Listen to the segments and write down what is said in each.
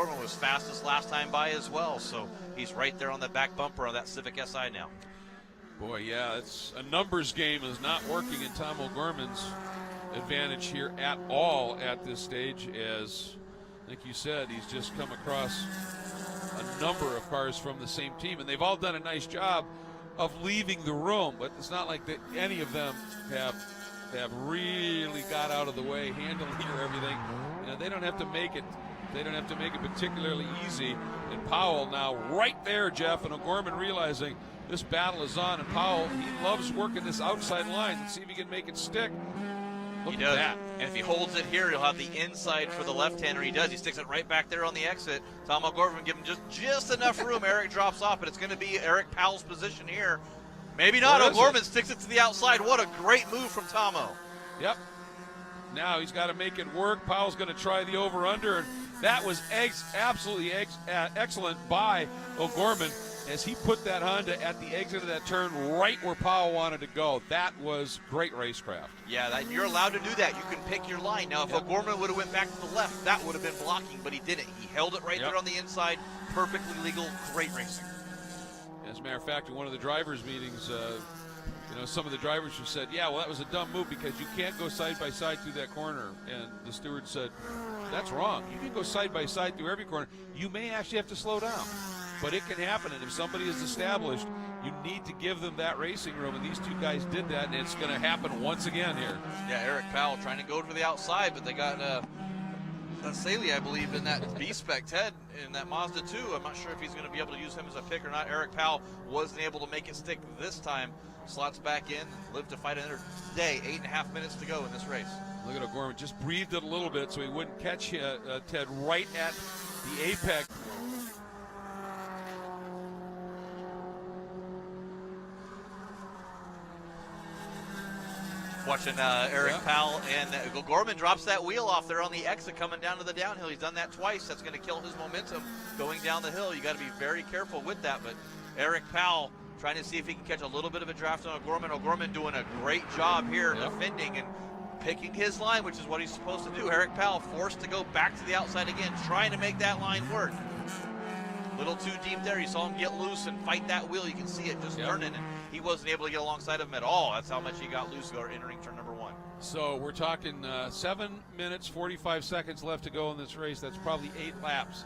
O'Gorman was fastest last time by as well, so he's right there on the back bumper on that Civic Si now. Boy, yeah, it's a numbers game is not working in Tom O'Gorman's advantage here at all at this stage, as like you said, he's just come across a number of cars from the same team, and they've all done a nice job of leaving the room, but it's not like that any of them have really got out of the way, handling or everything. You know, they don't have to make it. They don't have to make it particularly easy. And Powell now right there, Jeff, and O'Gorman realizing this battle is on, and Powell, he loves working this outside line. Let's see if he can make it stick. Look He at does. that. And if he holds it here, he'll have the inside for the left-hander. He does. He sticks it right back there on the exit. Tom O'Gorman give him just enough room. Eric drops off, but it's going to be Eric Powell's position here. Maybe not. O'Gorman sticks it to the outside. What a great move from Tomo. Yep. Now he's got to make it work. Powell's going to try the over-under, and that was absolutely excellent by O'Gorman as he put that Honda at the exit of that turn right where Powell wanted to go. That was great racecraft. Yeah, you're allowed to do that. You can pick your line. Now, if O'Gorman would have went back to the left, that would have been blocking, but he didn't. He held it right there on the inside. Perfectly legal. Great racing. As a matter of fact, in one of the drivers' meetings, some of the drivers have said, yeah, well, that was a dumb move because you can't go side by side through that corner. And the steward said, that's wrong. You can go side by side through every corner. You may actually have to slow down, but it can happen. And if somebody is established, you need to give them that racing room. And these two guys did that, and it's going to happen once again here. Yeah, Eric Powell trying to go to the outside, but they got Saley, I believe, in that B-Spec Ted in that Mazda 2. I'm not sure if he's going to be able to use him as a pick or not. Eric Powell wasn't able to make it stick this time. Slots back in, lived to fight another day. 8.5 minutes to go in this race. Look at O'Gorman, just breathed it a little bit so he wouldn't catch Ted right at the apex. Watching Eric Powell, and O'Gorman drops that wheel off there on the exit coming down to the downhill. He's done that twice. That's going to kill his momentum going down the hill. You got to be very careful with that. But Eric Powell trying to see if he can catch a little bit of a draft on O'Gorman. O'Gorman doing a great job here defending and picking his line, which is what he's supposed to do. Eric Powell forced to go back to the outside again, trying to make that line work. Little too deep there. You saw him get loose and fight that wheel. You can see it just turning, and he wasn't able to get alongside of him at all. That's how much he got loose entering turn number 1. So we're talking 7 minutes, 45 seconds left to go in this race. That's probably 8 laps.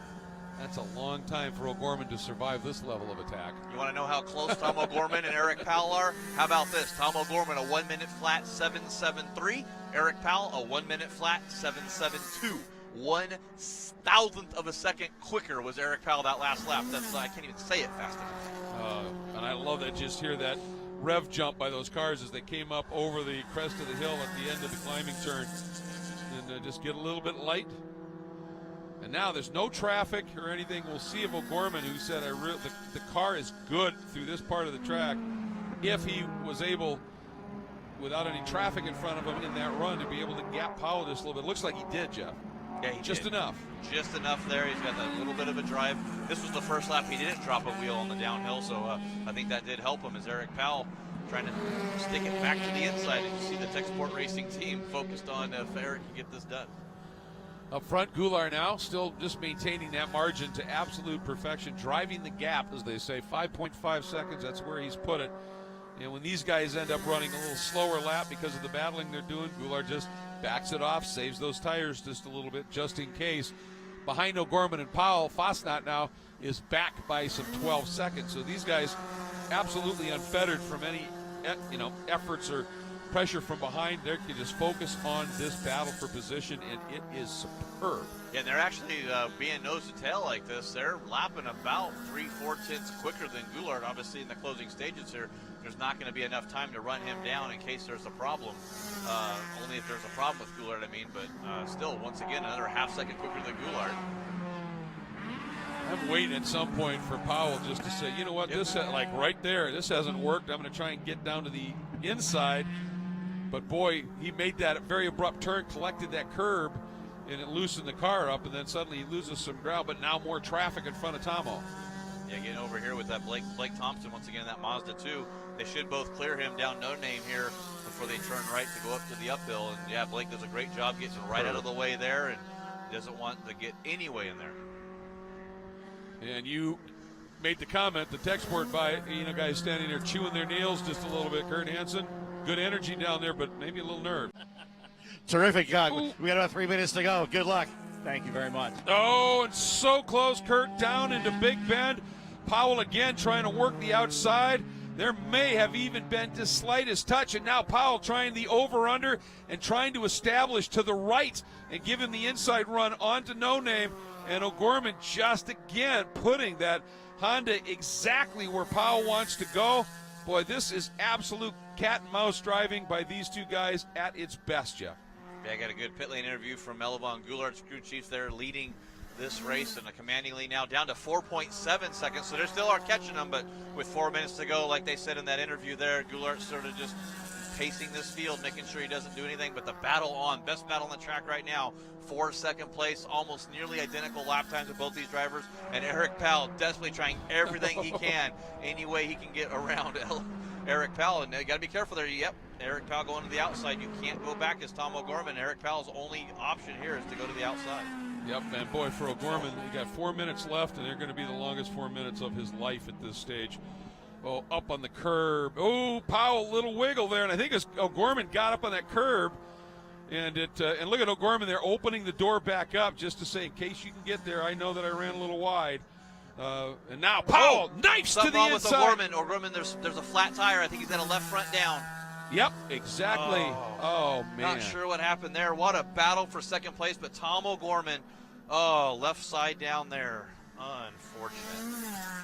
That's a long time for O'Gorman to survive this level of attack. You want to know how close Tom O'Gorman and Eric Powell are? How about this? Tom O'Gorman, a 1 minute flat 7.73. Eric Powell, a 1 minute flat 7.72. 1/1000th of a second quicker was Eric Powell that last lap. That's I can't even say it fast enough. And I love that. Just hear that rev jump by those cars as they came up over the crest of the hill at the end of the climbing turn, and just get a little bit light. And now there's no traffic or anything. We'll see if O'Gorman, who said the car is good through this part of the track, if he was able, without any traffic in front of him in that run, to be able to gap Powell just a little bit. Looks like he did, Jeff. Yeah, he just did. enough. Just enough there. He's got that little bit of a drive. This was the first lap he didn't drop a wheel on the downhill, so I think that did help him as Eric Powell trying to stick it back to the inside. And you see the Tech Sport Racing team focused on if Eric can get this done. Up front, Goulart now still just maintaining that margin to absolute perfection, driving the gap, as they say, 5.5 seconds. That's where he's put it. And when these guys end up running a little slower lap because of the battling they're doing, Goulart just backs it off, saves those tires just a little bit just in case. Behind O'Gorman and Powell, Fosnot now is back by some 12 seconds. So these guys absolutely unfettered from any efforts or pressure from behind. They can just focus on this battle for position, and it is superb. Yeah, and they're actually being nose to tail like this. They're lapping about 3-4 tenths quicker than Goulart. Obviously, in the closing stages here, there's not going to be enough time to run him down in case there's a problem. Only if there's a problem with Goulart, I mean. But still, once again, another half second quicker than Goulart. I'm waiting at some point for Powell just to say, you know what, this like right there, this hasn't worked. I'm going to try and get down to the inside. But boy, he made that very abrupt turn, collected that curb, and it loosened the car up, and then suddenly he loses some ground, but now more traffic in front of Tomo. Yeah, getting over here with that Blake Thompson once again, that Mazda 2. They should both clear him down no name here before they turn right to go up to the uphill. And yeah, Blake does a great job getting right out of the way there and doesn't want to get any way in there. And you made the comment, the text board by, guys standing there chewing their nails just a little bit. Kurt Hansen, good energy down there, but maybe a little nerve. Terrific, God. We got about 3 minutes to go. Good luck. Thank you very much. Oh, and so close, Kurt, down into Big Bend. Powell again trying to work the outside. There may have even been the slightest touch, and now Powell trying the over-under and trying to establish to the right and give him the inside run onto No Name. And O'Gorman just again putting that Honda exactly where Powell wants to go. Boy, this is absolute cat and mouse driving by these two guys at its best, Jeff. Yeah, I got a good pit lane interview from Melvin Goulart's crew chief there, leading this race in a commanding lead now down to 4.7 seconds. So they still are catching them, but with 4 minutes to go, like they said in that interview there, Goulart sort of just pacing this field, making sure he doesn't do anything. But the battle on, best battle on the track right now for second place, almost nearly identical lap times of both these drivers. And Eric Powell desperately trying everything he can, any way he can get around Eric Powell. And you got to be careful there. Yep, Eric Powell going to the outside. You can't go back as Tom O'Gorman. Eric Powell's only option here is to go to the outside. Yep, and boy, for O'Gorman, he got 4 minutes left, and they're going to be the longest 4 minutes of his life at this stage. Oh, up on the curb. Oh, Powell, little wiggle there, and I think as O'Gorman got up on that curb, and look at O'Gorman there opening the door back up just to say, in case you can get there, I know that I ran a little wide. And now Powell knifes to the wrong inside. With O'Gorman, there's a flat tire. I think he's got a left front down. Yep, exactly. Oh, man. Not sure what happened there. What a battle for second place, but Tom O'Gorman, left side down there. Unfortunate.